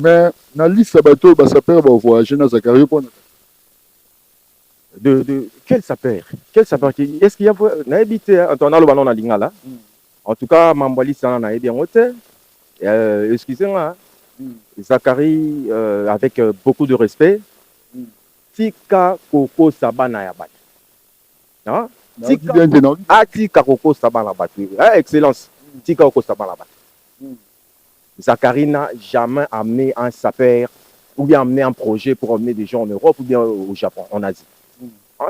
Mais na liste bateau basaper va voyager na Zakario pour De quel sapeur? Quel sapeur qui est-ce qu'il y a n'habité en tournant le ballon à Lingala? En tout cas, Mambali ça n'a aidé en hôtel. Excusez-moi, Zachary, avec beaucoup de respect, Tika Koko Sabana Yabat. Hein? Tika Koko Sabana Yabat. Excellence. Tika Koko Sabana Yabat. Zachary n'a jamais amené un sapeur ou bien amené un projet pour emmener des gens en Europe ou bien au Japon, en Asie.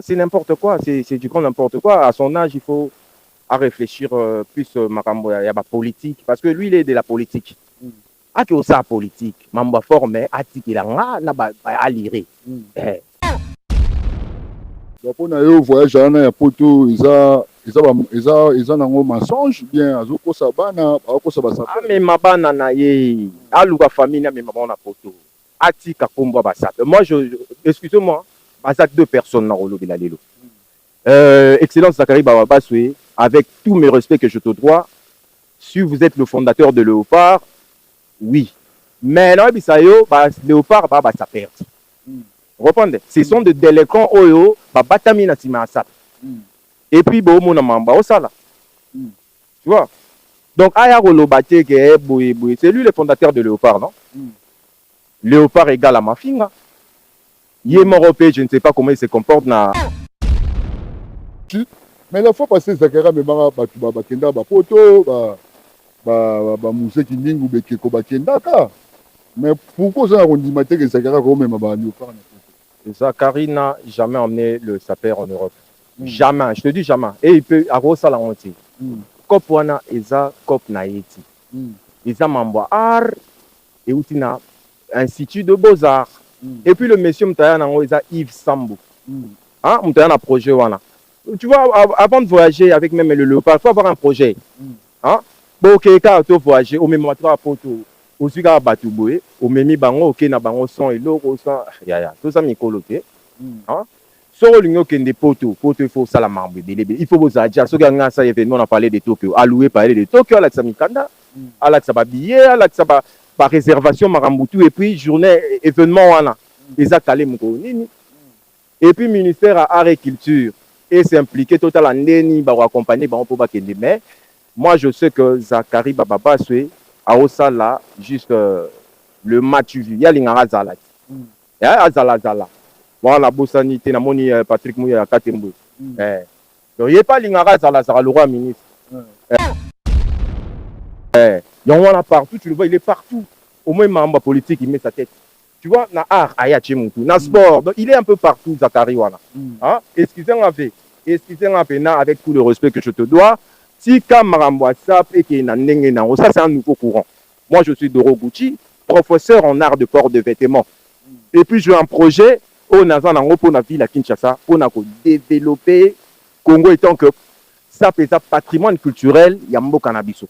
C'est n'importe quoi, c'est du grand n'importe quoi. À son âge, il faut à réfléchir plus Makambo, il y a la politique, parce que lui, il est de la politique. Ah, que ça politique, Mamba formé, il a à lire. Pour na yo voyage na ya poto ils ont mensonge bien azoko sabana ako sabasa. Ah mais mabana na ye, aluka famille na mais mabana poto. Atika kombo basate. Moi excusez-moi, basate deux personnes na rolo bilalelo. Excellence Zachary Bababaswe, avec tous mes respects que je te dois, si vous êtes le fondateur de Léopard, oui. Mais là, Léopard, ça perd. Vous comprenez? Ce sont des délinquants oyo, batamina simasat. Et puis, tu vois? Donc, c'est lui le fondateur de Léopard, non? Léopard égale à ma fille. Il est européen, je ne sais pas comment il se comporte. Mais la fois passée, Zakaria me mara bakenda ba poto ba musée qui ningu bekeko bakenda ka. Mais pourquoi ça on dit matin que Zakaria quand même ba Léopard? Zachary n'a jamais emmené le sapeur en Europe. Jamais, je te dis jamais. Et il peut avoir ça la honte. Kopwana eza kop na yeti. Eza mambwa art et outina institut de beaux-arts. Et puis le monsieur Mtaya nango eza Yves Sambou. Hein, Mtaya na projet wana. Tu vois, avant de voyager avec même le Léopard, il faut avoir un projet. Hein? Bon, ok, quand tu voyages, au même moment, tu aussi quand tu vas au même bango, ok, na bango son et l'eau, ya, tout ça, Mikolo, ok. Hein? Sur l'union qui est des poteaux, il faut ça la marbre, il faut vous dire, ce qu'on a ça événement, on a parlé de Tokyo, alloué parler de Tokyo, à la Samikanda, à la Sababillet, à la Saba, par réservation, Marambutu, et puis journée, événement, wana, les acalés, et puis ministère à art et culture. Et s'impliquer total en neni ba accompagner ba pour bakende mais moi je sais que Zachary Bababaswe a osala juste le match vu ya lingara zala ya azala voilà bosanité na moni Patrick Mouya Katembo donc il est pas lingara zala le roi ministre donc on a partout, tu le vois, il est partout, au moins membre politique il met sa tête. Tu vois, na art, na sport, donc il est un peu partout, Zachary Wana. Hein? Excusez-moi, avec tout le respect que je te dois, si Kamaram WhatsApp et qu'il y a ça c'est un nouveau courant. Moi, je suis Doro Gucci, professeur en art de port de vêtements. Et puis, j'ai un projet au Nazan pour la ville à Kinshasa, pour développer Congo étant que ça fait ça patrimoine culturel, Yambo Cannabiso.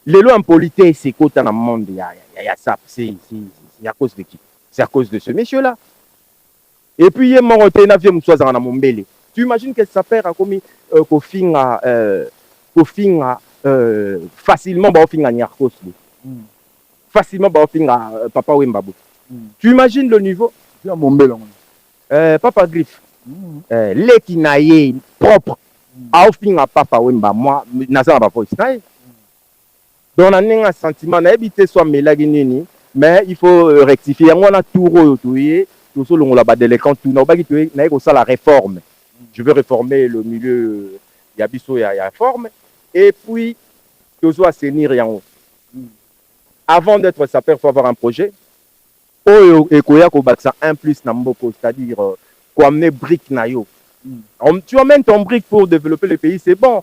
Les lois en politique, c'est quoi dans le monde? Il y a ça. C'est à cause de qui? C'est à cause de ce monsieur-là. Et puis, il y a mon tu imagines que ça perd à commis facilement facilement Papa Wembabou. Tu imagines le niveau? Papa Griff. Les qui naïe propre. À Papa Wemba, moi, Nazar Bafo. Donc, on a un sentiment d'habiter soit mélaginini, mais il faut rectifier. On a tout retouillé, tout ça, on a déléqué tout. On a ça la réforme. Je veux réformer le milieu, il y a biso, il y a réforme. Et puis, tout ça, assainir rien. Avant d'être sapeur, il faut avoir un projet. Et koya ko baksa 1+ namboko, c'est-à-dire qu'on amener brique nayo. Tu emmènes ton brique pour développer le pays, c'est bon.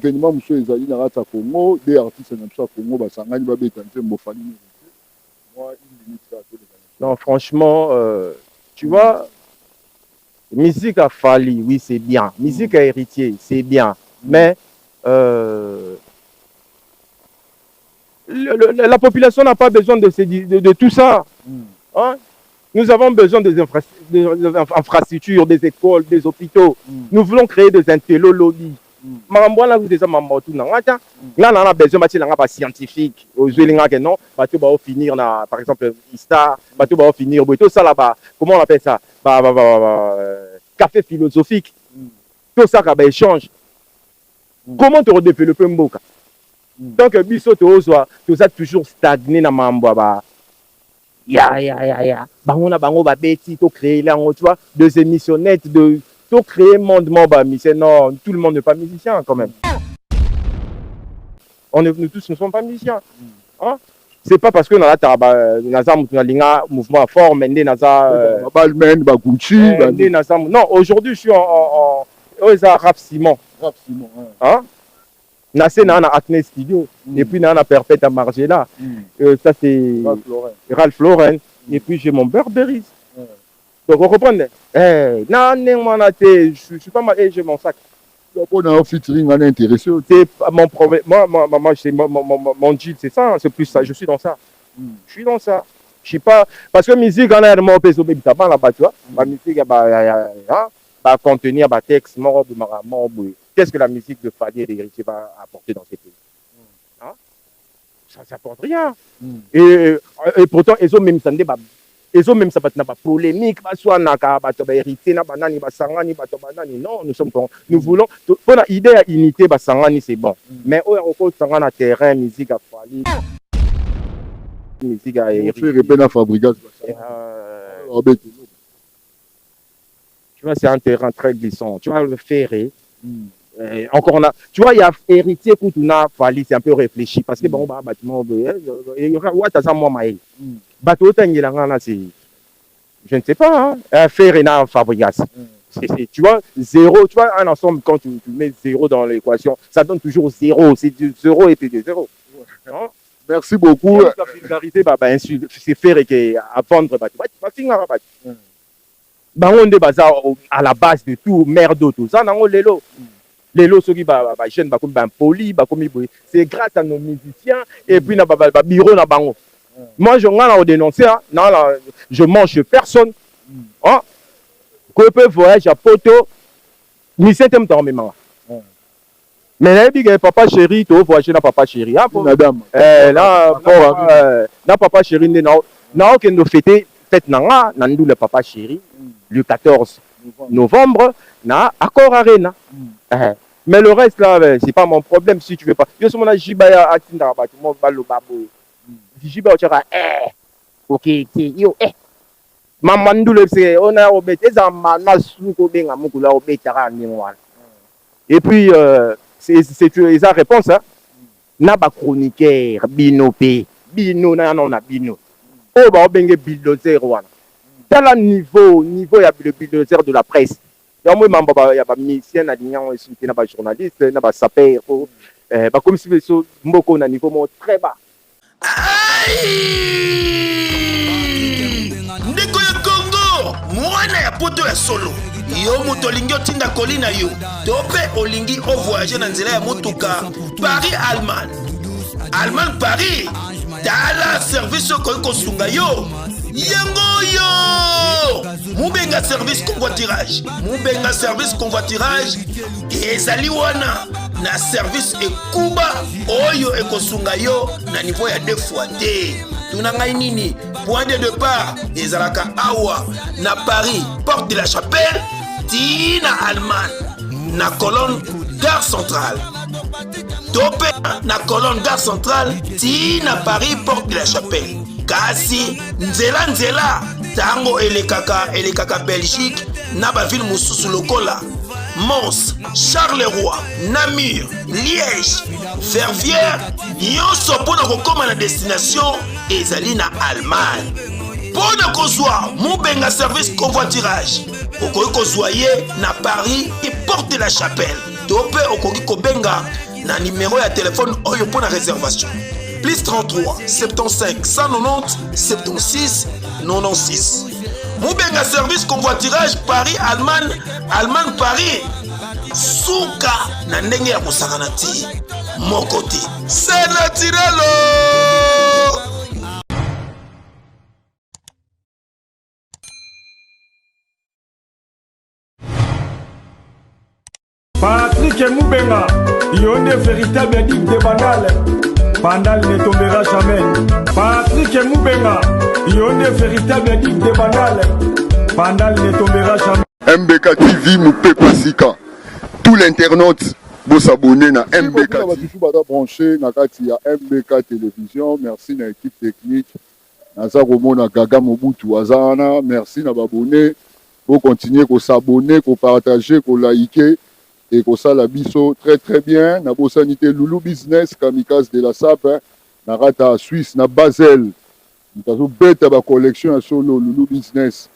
Événement monsieur ezali na rata Congo des artistes na biso Congo basangani babeta nte mbofani moi une limite ça. Non franchement tu vois musique à Fali oui c'est bien, musique à Héritier c'est bien, mais la population n'a pas besoin de tout ça. Hein? Nous avons besoin des infrastructures, des écoles, des hôpitaux. Nous voulons créer des intello lobbies. makambo wana kuta eza makambo tu na nga ta nga na besoin batiela nga bascientifique ozweli nga ke non bato baofinir na par exemple histoire bato baofinir boye tosala comment on appelle ça café philosophique tosaka baéchange comment te redévelopper mboka donc biso tozwa toza toujours stagné na makambo ya bango na bango babeti tocréer yango tu vois des émissionnettes to créer monde musicien. Non, tout le monde n'est pas musicien quand même. Nous tous ne sommes pas musiciens. Hein? C'est pas parce que dans la mouvement fort, mais non, aujourd'hui je suis en rap Simon. Hein? Nassé na Acne Studio et puis na Perpète à Margella. Ça c'est Ralph Lauren et puis j'ai mon Burberry. Donc, vous comprenez? Je suis pas mal, j'ai mon sac. On a un featuring, on est intéressé. C'est mon problème. Moi c'est mon deal, c'est ça, c'est plus ça. Je suis dans ça. Je suis dans ça. Je suis pas. Parce que musique, on a un peu de tabac là-bas, tu vois. La musique, va contenir des textes, qu'est-ce que la musique de Fadi et d'Héritier va apporter dans ces pays? Hein? Ça n'apporte rien. Et pourtant, ils ont même ça. Ils ont même ça na polémique soit naka bato ba hérité na banani basangani bato banani non nous voulons pour la idée à unité basangani c'est bon mais au yako sangana terrain musique à Fali musique à hérité repena fabrication tu vois c'est un terrain très glissant tu vois le ferré encore on a tu vois il y a héritier pour tout na Fali c'est un peu réfléchi parce que bon bâtiment il y aura ouata ça moi maï bateau tangilanga c'est je ne sais pas hein faire une fabrication tu vois zéro tu vois un ensemble quand tu mets zéro dans l'équation ça donne toujours zéro c'est du zéro et puis de zéro hein? Merci beaucoup la vulgarité c'est faire et à vendre on est basé à la base de tout merde tout ça nango lelo soki jeune comme poli c'est grâce à nos musiciens et puis na bureau na bango. Moi, je dénoncer, je mange chez personne. Hein? Que peut voyager à Poto, ni c'est un temps même. Mais là, papa chéri, tu voyager na papa chéri. Madame. Na papa chéri, na aucun de fêter fête na nandu le papa chéri le 14 novembre na accord arena. Mais le reste là, c'est pas mon problème si tu veux pas. Je suis mon jibaya atinda ba tout monde va le babo. Jiba ochaka ok yo mamandule c'est on a obété ça mana suko benga mukula obétara ni wana et puis c'est sa réponse hein na ba chroniqueur bino na bino o ba obenge bulldozer wana tala niveau ya le bulldozer de la presse ya moi mamba ya ba musicien na linyan et na ba journaliste na ba saper ba comme si mboko na niveau mo très bas. Ndeko ya Congo mwana ya poto ya solo yo moto olingi otinda kolina yo to mpe olingi ovoyage na nzela ya motuka Paris Allemagne Paris tala service okoki kosunga yo yango yo mubenga service convoiturage ezali wana na service ekuba oyo ekosunga yo na niveau ya 2 fois te tuna ngai nini point de départ ezalaka awa na Paris porte de la Chapelle tina Allemagne na colonne gare centrale tope na colonne gare centrale tina Paris porte de la Chapelle kasi nzela tango elekaka Belgique na baville mosusu lokola Mons, Charleroi, Namur, Liège, Verviers, nyonso mpona kokoma na destination ezali na Allemagne. Mpona kozwa mubenga service convoiturage okoki kozwa ye na Paris et porte de la Chapelle to mpe okoki kobenga na numéro ya telefone oyo mpona réservation plus 33 75 190 76 96. Mubenga service convoiturage Paris Allemagne Paris suka na ndenge ya kosangana ti moko te c'est naturel. Patrick Moubenga, Yonde véritable digue de Bandal. Bandal ne tombera jamais. Patrick Moubenga, Yonde véritable digue de Bandal. Bandal ne tombera jamais. MBK TV, Moupé Pasika. Tout l'internaute, vous s'abonner à MBK TV. Si vous branché dans MBK Télévision, merci à l'équipe technique. Naza Romona Gaga Mobutu Azana, merci à abonner. Vous continuez à s'abonner, à partager, à liker et à ça la biso très très bien. Na sanité Loulou Business, Kamikaze de la SAP, na rata Suisse, na Basel. Nous avons bête à la collection à solo Loulou Business,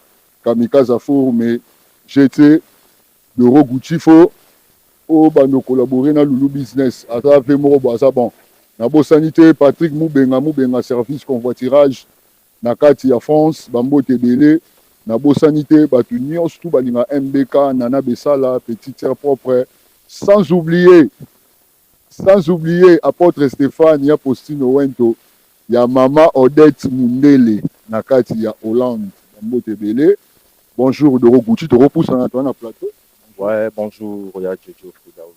Kamikaze à mais GT, Doro Gucci-Fo, au bando collaborer dans Loulou Business. À travers mon bon. Na sanité Patrick Moubenga service convoiturage. Na kati ya France, Bambo Tebele. Na sanité batu nyonso tout balinga MBK Nana Besala petite sœur propre sans oublier apôtre Stéphane ya Postino Wento ya mama Odette Mundele na kati ya Hollande Bambo Tebele. Bonjour Doro Gucci to repousse na plateau. Ouais, bonjour ya Jojo Foudaus.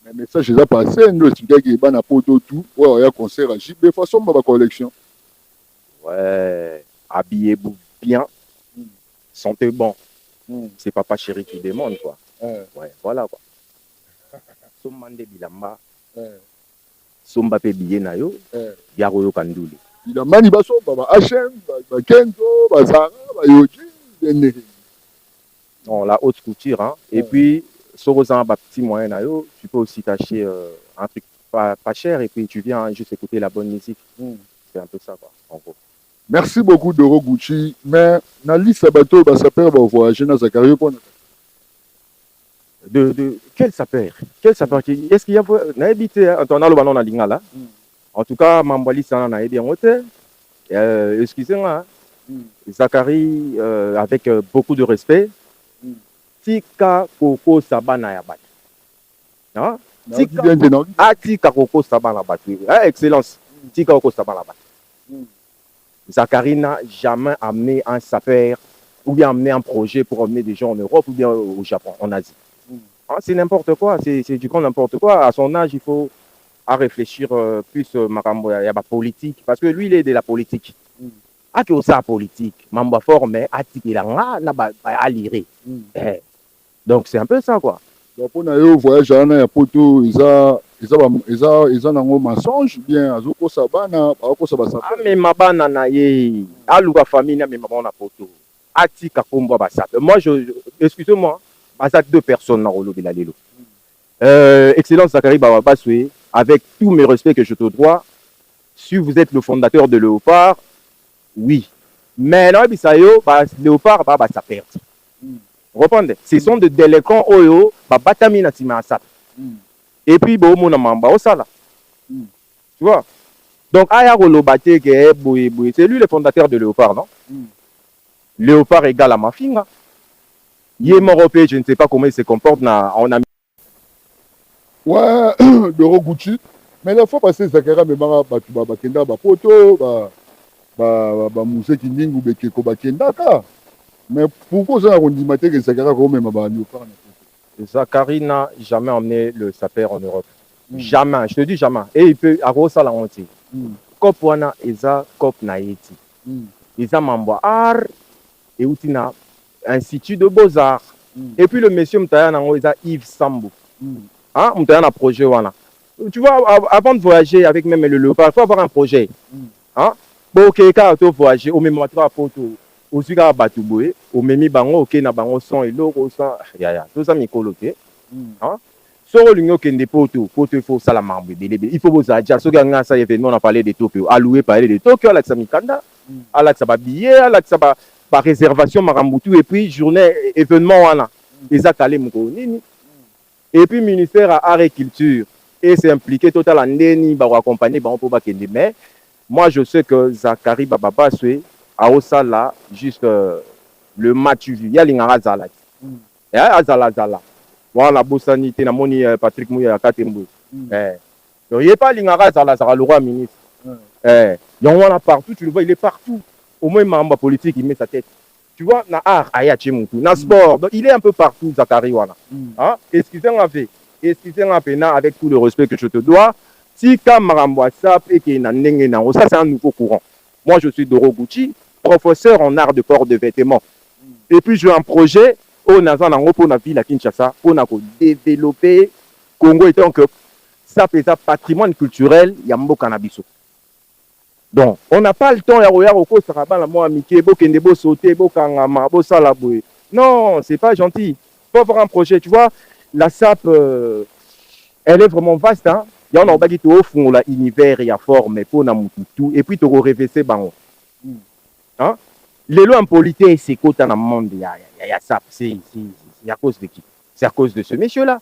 Mais message est passé no studio qui ba na poto tout ouais ya concert à JB façon ba collection. Ouais, habillez-vous bien, sentez bon. C'est papa chéri qui demande quoi. Ouais, voilà quoi. Sommande bilamba. Somba pe billet na yo. Yaro yo kanduli. Bilamba ni baso ba HM, ba Kento, ba Zara, ba Yoji. Non, la haute couture hein. Et puis Sorosan un petit moyen na yo, tu peux aussi t'acheter un truc pas cher et puis tu viens juste écouter la bonne musique. C'est un peu ça quoi, en gros. Merci beaucoup Doro Gucci. Mais Nali Sabato va s'appeler va voyager dans Zakario pour de quel sapeur? Quel sapeur? Est-ce qu'il y a n'habité en ton allo banon na lingala? En tout cas, Mambali ça na bien hôtel. Excusez-moi. Zakari avec beaucoup de respect. Tika Koko Sabana Yabat. Hein? Tika Koko Sabana Yabat. Excellence. Tika Koko Sabana Yabat. Zakari n'a jamais amené un sapeur ou bien amené un projet pour emmener des gens en Europe ou bien au Japon, en Asie. Hein, c'est n'importe quoi, c'est du grand n'importe quoi. À son âge, il faut à réfléchir plus Marambo, il y a la politique, parce que lui, il est de la politique. Ah, que ça politique, Mamba fort, mais à lire. Donc c'est un peu ça quoi. Pour nous voyage à Poto, ils ont un mensonge bien azoko sabana ako sabasa. Ah mais mabana na ye, aluka famille na mais mabana Poto. Ati kakombo basap. Moi excusez-moi, basap deux personnes na rolo bilalelo. Excellence Zakari Babaswe, avec tous mes respects que je te dois, si vous êtes le fondateur de Léopard, oui. Mais là bisayo Léopard ba sa perte. Reprenez, ce sont des délinquants oyo ba batami na tima asap. Et puis bon mon mamba au sala. Tu vois? Donc aya rolobate ke boy c'est lui le fondateur de Léopard, non? Léopard égale à Mafinga. Il est européen, je ne sais pas comment il se comporte en ami. Ouais, Doro Gucci. Mais la fois passée Zakara me mara ba kenda ba poto ba musée qui ningu beke ko ba kenda ka. Mais pourquoi ça on dit que Zakara ko même ba Léopard? Zakari n'a jamais emmené le sapeur en Europe. Jamais, je te dis jamais. Et il peut avoir ça la honte. Cop wana eza cop na yeti. Ils ont membre art et outina institut de beaux-arts. Et puis le monsieur Mtaya nango eza Yves Sambou. Hein, Mtaya na projet wana. Tu vois, avant de voyager avec même le Léopard, il faut avoir un projet. Hein? Bon, ok, quand tu voyages, au même moment, au suga batuboué, au même bango, ok, na bango son et l'eau, son, ya, tout ça, mikolo, ok. Hein? Sur l'union qui est des poteaux, il faut ça la marbre, il faut vous dire, ce gars, ça, événement, on a parlé de Tokyo, alloué, parler de Tokyo, à la Samikanda, à la Sababillet, à la Saba, par réservation, Marambutu, et puis journée, événement, voilà, les acalés, Moukounini. Et puis, ministère à art et culture, et c'est impliqué total en Neni, va accompagner, on peut pas qu'il mais moi, je sais que Zakari Bababa, c'est à Osala, juste le match, il y a l'ingara Zala. Et à Zala. Voilà, Bossanité, Namoni, Patrick Mouya, Katembo. Il n'y a pas l'ingara Zala, ça le roi ministre. Il y en a partout, tu le vois, il est partout. Au moins, il m'a politique, il met sa tête. Tu vois, na art, aya tchemutu, na sport. Donc, il est un peu partout, Zachary Wana. Hein? Excusez-moi, avec tout le respect que je te dois. Si Kamaram WhatsApp et qu'il ça, c'est un nouveau courant. Moi, je suis Doro Gucci, professeur en art de port de vêtements. Et puis, j'ai un projet au Nazan pour la ville à Kinshasa, pour développer Congo étant que ça fait un patrimoine culturel, il y a un cannabis. Donc, on n'a pas le temps, non, c'est pas gentil. Il faut avoir un projet, tu vois. La SAP, elle est vraiment vaste. Hein? Il y en a qui offrent l'univers et la forme pour tout. Et puis, tu rêver c'est bon. Hein? Les lois en politique, c'est quoi dans le monde? Il y a SAP. C'est à cause de qui? C'est à cause de ce monsieur-là.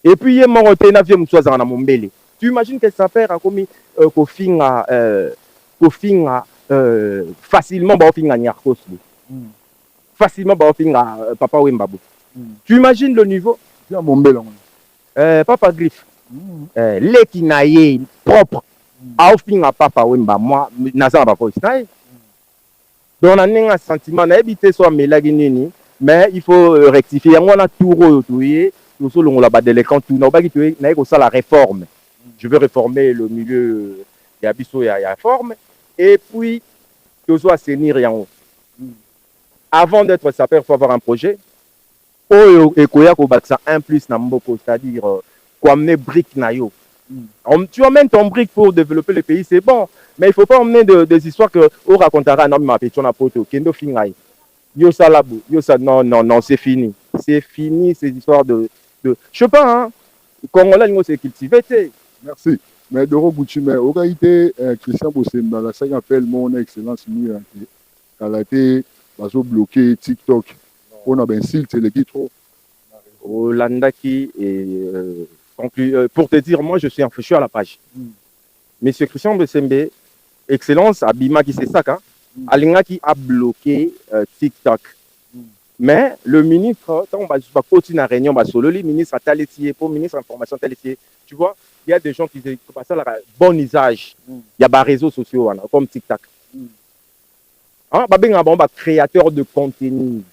Et puis, il y a mon tu imagines que ça perd comme facilement facilement Papa Wembabo. Tu imagines le niveau? Papa Griff. L'équinaïe propre. À Papa Wemba. Moi, Nazar Bako. Donc, on a un sentiment d'habiter soit Mélaginini, mais il faut rectifier. On a tout retouillé. Nous sommes là-bas de l'écran. Tout la réforme. Je veux réformer le milieu. Il y a Bissot, il y a forme. Et puis, tout soit assainir en haut. Avant d'être sapeur, il faut avoir un projet. Et qu'il y a un plus dans Mboko, c'est-à-dire qu'on amener brique nayo. Tu emmènes ton brique pour développer le pays, c'est bon. Mais il ne faut pas emmener des histoires que on racontera non ma pétion à poto, kendo fingai. Yo salabo, yo ça non, c'est fini. C'est fini ces histoires de je sais pas hein. Congolais nous c'est cultivé. Merci. Mais Doro Gucci, mais au réalité, Christian Bossemba, la saga appelle mon excellence mieux. Elle a été bloqué TikTok. On a bien style, c'est le qui trop. Landaki et pour te dire, moi je suis à la page. Monsieur Christian Bossemba, excellence, Abima qui c'est ça, hein? Alinga qui a bloqué TikTok. Mais le ministre, quand on va continuer la réunion, le ministre a talessier, pour le ministre information talessier, tu vois, il y a des gens qui passent à la bon usage. Il y a des réseaux sociaux comme TikTok. Hein? Créateurs de contenu.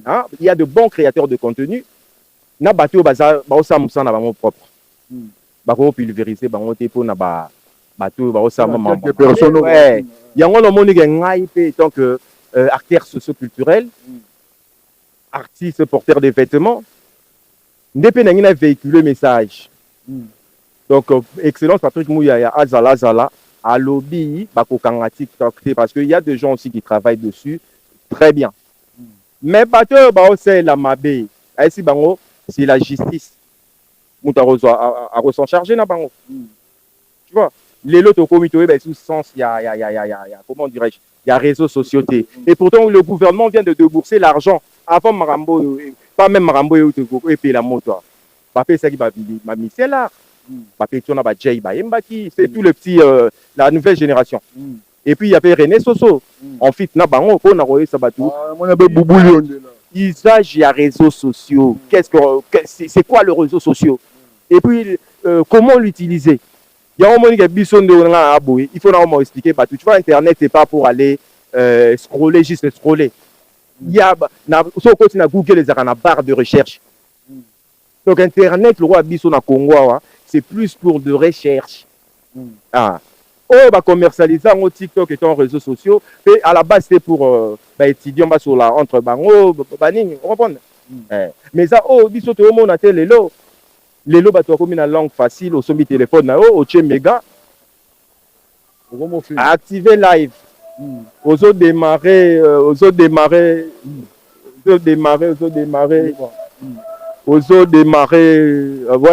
Hein? Il y a de bons créateurs de contenu. Na bateau baza baosamsa na bango propre. Bako pulvériser bango te po na bateau baosama mambo. Ouais. Yango no moni ke ngai pe tant que acteur socio-culturel, artiste porteur de vêtements, ndepé na ngina véhiculer message. Donc excellence Patrick Mouyaya azala à lobby bako kanga TikTok parce qu'il y a des gens aussi qui travaillent dessus très bien. Mais bateau baosé la mabe. Ainsi bango c'est la justice. Moutarozo a s'en charger na bango. Tu vois, les lots au comité ben sous sens il y a comment dirais-je, il y a réseaux sociaux et pourtant le gouvernement vient de débourser l'argent avant Marambo pas même Marambo et puis la moto. Papa ça qui m'a mis c'est là. Papa tu na ba Jay ba Mbaki, c'est tout le petit la nouvelle génération. Et puis il y avait René Soso. En fait na bango ko na roye sabatu. Moi na be Boubou usage à réseaux sociaux. C'est quoi le réseau social? Et puis, comment l'utiliser? Il y a un moment il faut expliquer. Tu vois, Internet, c'est pas pour aller scroller, juste scroller. Il y a Google, les a barre de recherche. Donc, Internet, le roi Bisso na Congo, c'est plus pour de recherche. Commercialiser en TikTok et en réseaux sociaux. Et à la base, c'est pour étudier sur la entre bango, banning, on comprend. Mais ça, biso tout le monde a les lots. Les lots, tu as comme une langue facile au sommet téléphone, au tché méga. Activer live. Aux autres démarrer, ouais,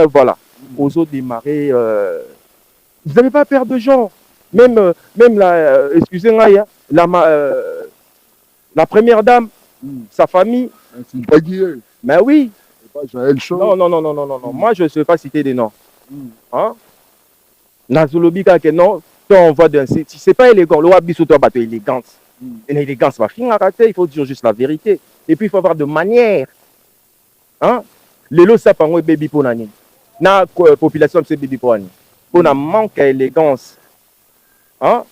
voilà. Aux autres démarrer. Vous n'avez pas peur de gens. Même la, excusez-moi, la première dame, sa famille. Mais oui. Non. Moi, je ne sais pas citer des noms. Hein? Nazolobika, que non, on voit d'un site. C'est pas élégant. Le wabi surtout a élégance. Et l'élégance va finir à rater. Il faut dire juste la vérité. Et puis, il faut avoir de manière. Hein? Les lots, ça, par baby pour l'année. La population, c'est baby pour l'année. On a manque d'élégance. Hein?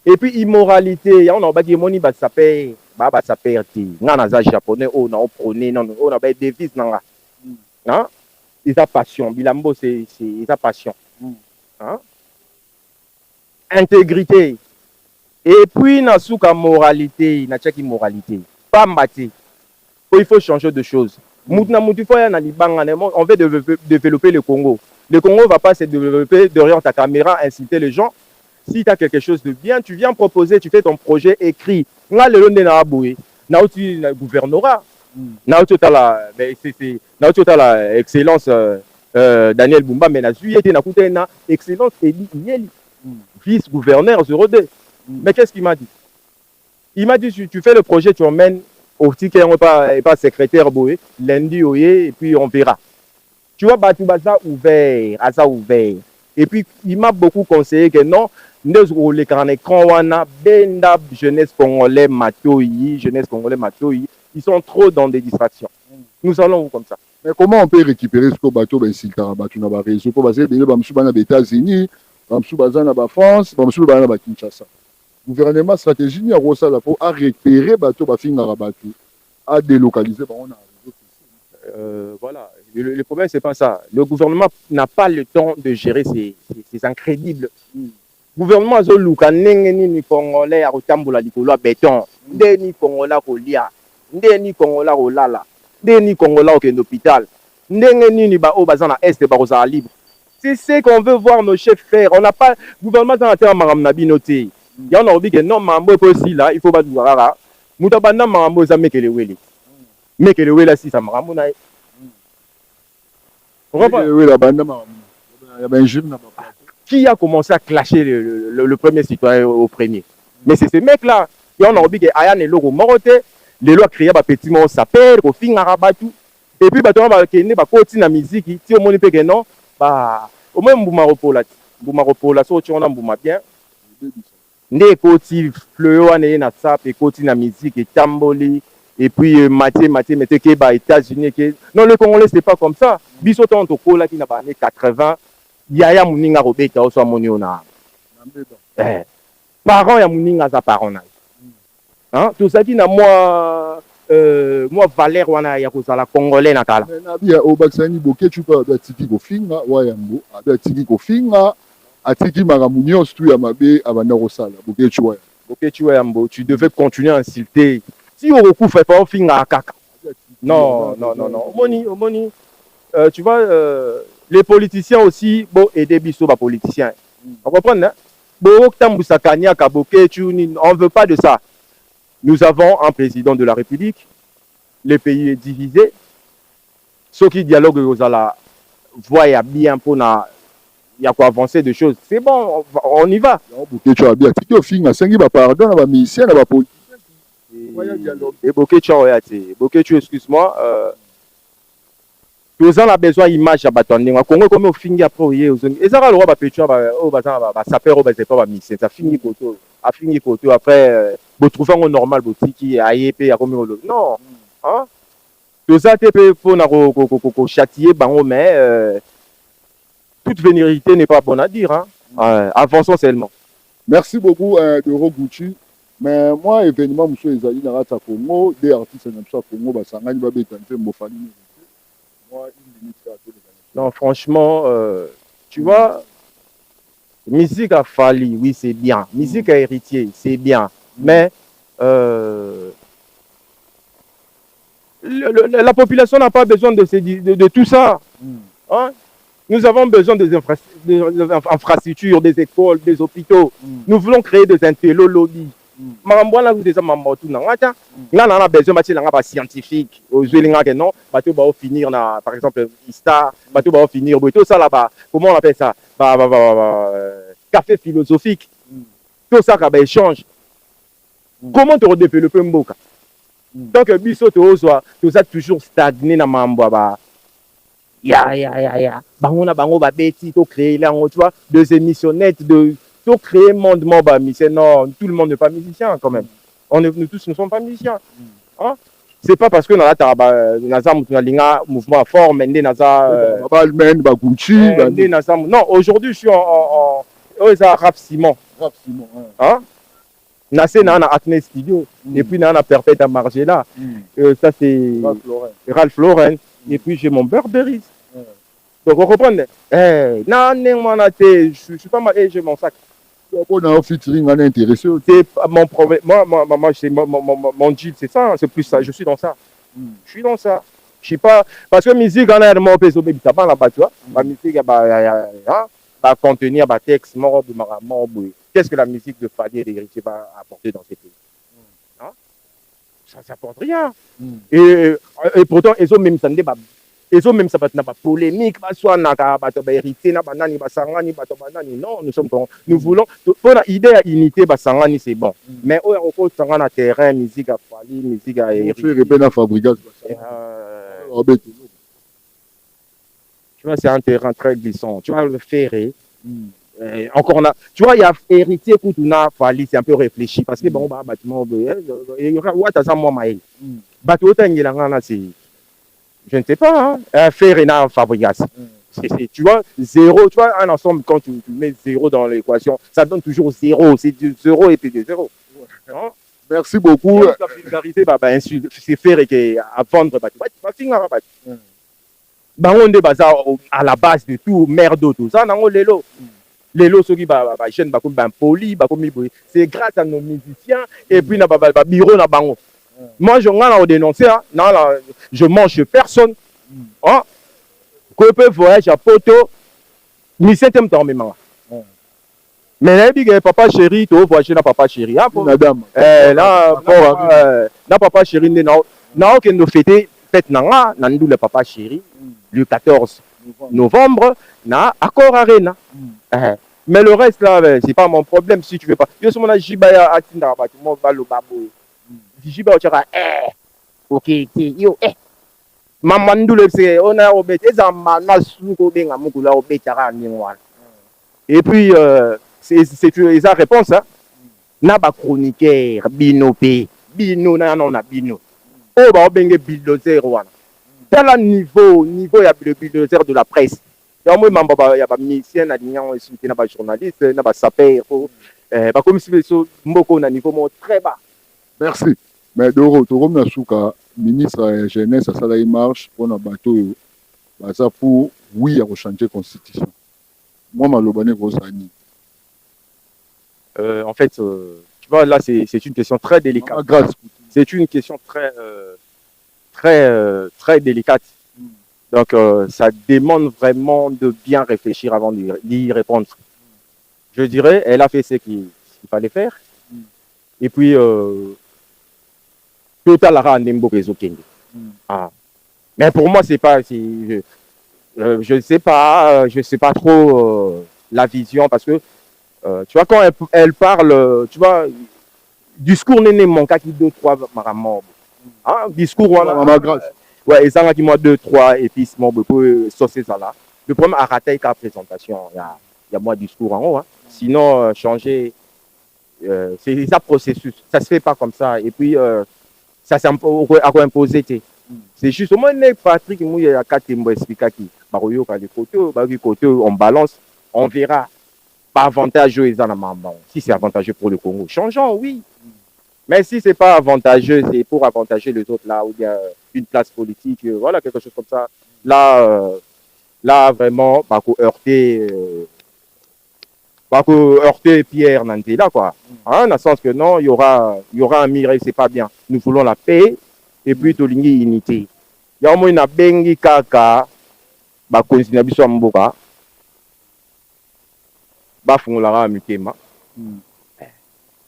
Et puis immoralité, on a pas dit moni ba saper ti. Ngana za japonais on a prôné non on a ba devise nanga. Hein? Ils a passion, bilambo c'est ils a passion. Hein? Intégrité. Et puis na souka moralité, na check immoralité. Pas mbati. Il faut changer de choses. On veut développer le Congo. Le Congo ne va pas se développer derrière ta caméra, inciter les gens. Si tu as quelque chose de bien, tu viens proposer, tu fais ton projet écrit. On a le long de la bouée. Le gouvernorat. On a la excellence Daniel Bumba, mais on a excellence vice-gouverneur 02. Mais qu'est-ce qu'il m'a dit? Il m'a dit, tu fais le projet, tu emmènes au petit qui n'est pas secrétaire boué, lundi, et puis on verra. Tu vois, Batoubaza ouvert, Asa ouvert. Et puis, il m'a beaucoup conseillé que non, nous, les jeunesse congolais Matoyi, ils sont trop dans des distractions. Nous allons comme ça. Mais comment on peut récupérer ce bateau ben s'il bateau na ba réseau pour baser ben bamsuba na États-Unis, bamsuba na ba France, bamsuba na ba Kinshasa. Gouvernement stratégie ni a rosala pour récupérer bateau ba finga bateau, à délocaliser ba on a voilà, le problème c'est pas ça. Le gouvernement n'a pas le temps de gérer ces incrédibles. Gouvernement zoluka ndenge ni congolais a rotambola likolo béton, ndenge ni congolais kolia, ndenge ni congolais kolala, ndenge ni congolais au hôpital, ndenge ni ba o bazana est ba rosa libre. C'est ce qu'on veut voir nos chefs faire. On n'a pas gouvernement dans la terre maram na binoté. Il y en a envie que non mambo aussi là, il faut pas douara. Mutabanda mambo za mekele wele. Mekele wele si ça maram na. Qui a commencé à clasher le premier citoyen au premier? Mais c'est ce mec-là. Il y en a envie que Ayan et Loro Morote, les lois créées par petit mot s'appellent, au fin arabatou. Et puis, bah, tu vas continuer la musique, si au moins que non, bah, au moins, Boumaropola, so tu en as Bouma bien. Né côté fleur, né na sap, et côté la musique, et tamboli, et puis Mathieu, mettez que bah, États-Unis. Non, le Congolais, c'est pas comme ça. Bissoton, au Kola, qui n'a pas né 80, Yaya Mouninga Robeka, au soit Moniona. Parents, ya Mouninga, sa parents. Hein? Tout ça qui n'a moi Valère wana ya kozala congolais na kala. Na bia o baksani boke tu pa batiki ko finga wa yambo abatiki ko finga atiki maramunyo stu ya mabe abana kosala boke tu wa yambo tu devais continuer à insulter. Si on recouvre pas finga kaka. Non. Omoni tu vois les politiciens aussi bon aider biso ba politiciens. On comprend hein? Bo tambusa kanya ka boke tu on veut pas de ça. Nous avons un président de la République, le pays est divisé. Ceux qui dialoguent aux la voient bien pour il y a quoi avancer de choses. C'est bon, on y va. Et Bokecho, excuse-moi. Nous avons besoin d'image à Batondé. Congo comme au fin après et ça va le roi Pétua au bazar va saper au bazar pas mission. Ça finit koto, a fini koto après vous trouvez un normal boutique à IEP à comme non. Hein? Tout ça te peut faut na ko châtier bango mais toute vénérité n'est pas bonne à dire hein. Avançons seulement. Merci beaucoup de Roguchi. Mais moi événement monsieur Ezali na rata Congo des artistes na ça Congo ba sangani ba betante mbofani. Non, franchement, tu vois, musique à Fali, oui, c'est bien. Musique à Héritier, c'est bien. Mais la population n'a pas besoin de tout ça. Hein? Nous avons besoin des infrastructures, des écoles, des hôpitaux. Nous voulons créer des intello-lobbies. Marambouana vous déjà mambotou na ngata ngana na besoin bati langa ba scientifique aux linga que non bato ba finir na par exemple Ista bato ba finir tout ça là-bas comment on appelle ça café philosophique tout ça ka ba échange comment te redévelopper mboka donc biso to soit tout ça toujours stagné na mambo ba ya bango ba beti to créer là tu vois deux émissionnettes de pour créer monde bas musicien non tout le monde n'est pas musicien quand même nous tous ne sommes pas musiciens hein? C'est pas parce que naza mouvement fort mais non aujourd'hui je suis en rap Simon hein? Nassé na Acne Studio. Et puis na Perpète Margiela. Ça c'est Ralph Lauren. Et puis j'ai mon Burberry. Donc vous comprenez? Je suis pas marié, j'ai mon sac. On a un featuring intéressé. C'est mon problème. Moi c'est mon deal, c'est ça. C'est plus ça. Je suis dans ça. Je suis dans ça. Je sais pas. Parce que musique, on a un mot péso, mais ça va là-bas, tu vois. La musique, va contenir un texte, qu'est-ce que la musique de Fadi et d'Héritier va apporter dans ces pays? Hein? Ça n'apporte rien. Et pourtant, ils ont même ça débat. Ils ont même ça pas polémique, soit héritier, non, nous voulons pour l'idée à unité, sangani c'est bon. Mais au faut sangana terrain, musique à Fadi, musique à Héritier. Tu vois, c'est un terrain très glissant. Tu vois, le ferré. Encore là, tu vois, il y a héritier pour tout na Fali, c'est un peu réfléchi parce que bon, bâtiment, il y aura ouais, t'as ça moi maïl. Bateau c'est, je ne sais pas, hein, ferré na Fabregas. Tu vois, zéro, tu vois, un ensemble, quand tu mets zéro dans l'équation, ça donne toujours zéro. C'est du zéro et puis du zéro. Non? Merci beaucoup. La vulgarité, c'est ferré qui à vendre, tu vas finir à battre. On est à la base de tout, merde, tout ça, non, les lots qui jeune poli, c'est grâce à nos musiciens et puis na bureau na bango. Moi je vais dénoncer, je mange personne. Hein? Que peut voyager à Poto, ni septième temps même. Mais là, papa chéri, tu voyager na papa chéri. Madame. Na papa chéri, na que nous fêter fête na ndou le papa chéri. Le 14 novembre, na Accor Arena. Mais le reste là, c'est pas mon problème si tu veux pas. Je suis mon Jibaya Atinda, mon balo babo. Jibaya tu ok, yo, Mamandou c'est on a obé, ezamana suko benga mukula obé tara ningwana. Et puis c'est ça réponse hein. Na ba chroniqueur bino na non na bino. Oh ba obenge bulldozer wana. Tel niveau il y a le bulldozer de la presse. Il y a des musiciens, des journalistes, des sapeurs, comme si Mboko na niveau très bas. Merci. Mais Doro, Torom Nasuka, ministre de la Jeunesse, ça a marche pour un bateau. Ça pour, oui, à changer la constitution. Moi, je suis en fait, tu vois, là, c'est une question très délicate. C'est une question très délicate. Donc, ça demande vraiment de bien réfléchir avant d'y répondre. Je dirais, elle a fait ce qu'il fallait faire. Et puis, total ara ndembo réseau Kenge. Mais pour moi, c'est pas, je sais pas trop la vision parce que tu vois quand elle parle, tu vois, discours n'est mon cas qui 2-3 maramor. Discours ouais, et ça qui moi 2-3 épices mon beaucoup saucer ça là. Le problème à rater qu'à présentation, il y a moi discours en haut. Sinon changer c'est ça processus, ça se fait pas comme ça et puis ça c'est imposé. C'est juste au moins Patrick il y a 4 mots expliquer qui baroyo quand les côtés on balance, on verra pas avantageux si c'est avantageux pour le Congo. Changeons oui. Mais si c'est pas avantageux, c'est pour avantager les autres là où il y a une place politique, voilà quelque chose comme ça. Là vraiment pas heurter Pierre Nantela quoi. Dans le sens que non, il y aura un miracle, c'est pas bien. Nous voulons la paix et puis tolingi unité. Il y a au moins une bengi kaka ba continuer biso mboka. Ba fungola mitema.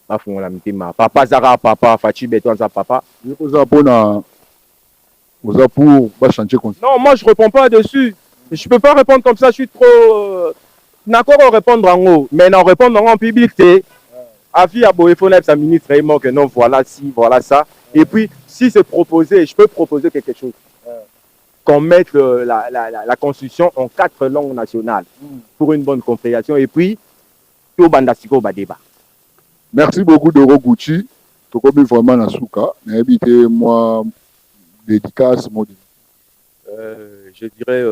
Ba fungola mitema. Papa zara papa, Fachi beton za papa. Vous pour changer constitution. Non, moi je réponds pas dessus. Je peux pas répondre comme ça, je suis trop d'accord répondre en haut, mais non répondre en public c'est avis à Boéphonep, sa ministre vraiment que non voilà si voilà ça. Et puis si c'est proposé, je peux proposer quelque chose. Qu'on mette la constitution en 4 langues nationales pour une bonne compréhension et puis tout bandasiko ba débat. Merci beaucoup Doro Gucci. Tokobi vraiment na souka. N'habitez moi dédicace mot. Je dirais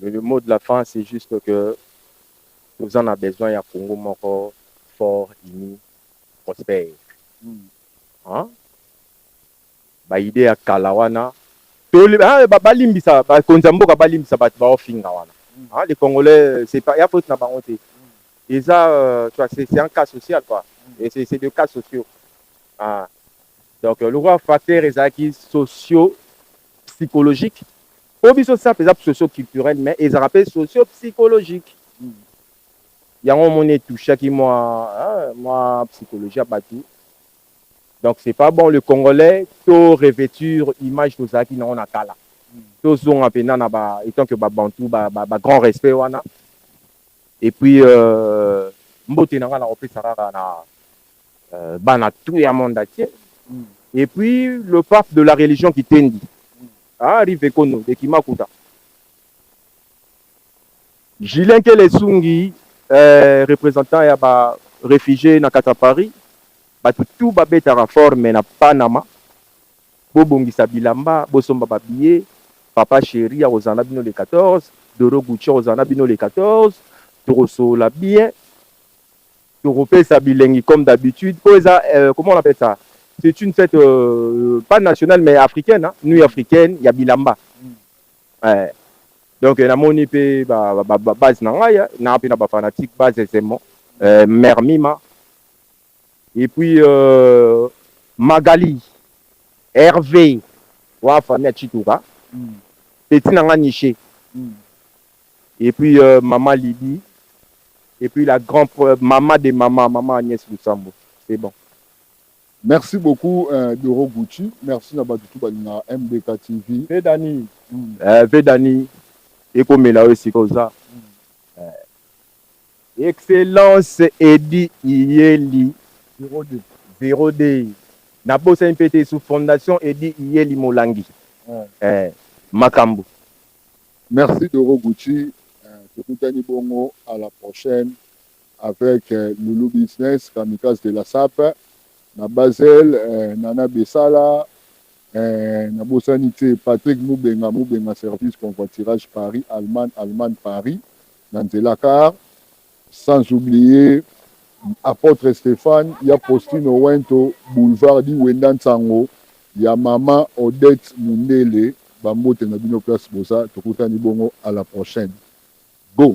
le mot de la fin c'est juste que nous en avons besoin à Congo moko fort ini prospère. Hein? Ba idée ya kala wana balimbisa bakonza mboka balimbisa bato baofinga wana. Les Congolais, c'est pas, il y a faute na bangote. Et ça, tu vois, c'est un cas social, quoi. Et c'est des cas sociaux. Ah. Donc, le roi facteur est acquis socio-psychologique. Pas besoin ça, c'est socio-culturel, mais ils rappellent socio-psychologique. Il y a un moment touché qui moi psychologie à Batou. Donc, c'est pas bon le Congolais, tout revêture, image de ça qui n'ont pas là. Tout sont en peine, étant que Bantou, grand respect, wana. Et puis, mbote nanga na opé sarara na bana tout ya monde entier. Et puis le pape de la religion qui tendi. Arrive kono de Kimakuta. Gilin Kelesungi représentant ya ba réfugié na kata Paris. Ba tout ba beta reforme na Panama. Bobongisa bilamba, bosomba ba billet, papa chéri a Rosana bino le 14, Doro Gucci Rosana bino le 14. La bien, Européen Sabilengi comme d'habitude. Comment on appelle ça? C'est une fête pas nationale mais africaine, hein? Nuit africaine, il y a Bilamba. Donc, il y a mon épée, base nangaya, il y a un fanatique, base aisément, Mère Mima. Et puis, Magali, Hervé, wa famille Chitoura, Petit Nanga Niché. Et puis, Maman Lydie. Et puis la grande maman des mamans, maman Agnès Lusambo. C'est bon. Merci beaucoup, Doro Gucci. Merci Nabatutu Balina MBK TV. Vedani. Vedani. Et comme il a aussi comme ça. Excellence Edi Iyeli. 0D. Nabosa MPT sous fondation Edi Iyeli Molangi. Makambo. Merci Doro Gucci. Tokutani Bongo, à la prochaine avec Loulou Business, Kamikaze de la SAP, na Basel, Nana Bessala, na Bossanité, Patrick Moubenga Service Convoiturage Paris, Allemagne Paris, Nanzelakar, sans oublier Apôtre Stéphane, il y a Postine Owento, Boulevard di Wendan Sango, il y a Maman Odette Mundele, Bambo Tenabino Place Bosa, Tokutani Bongo, à la prochaine. Go!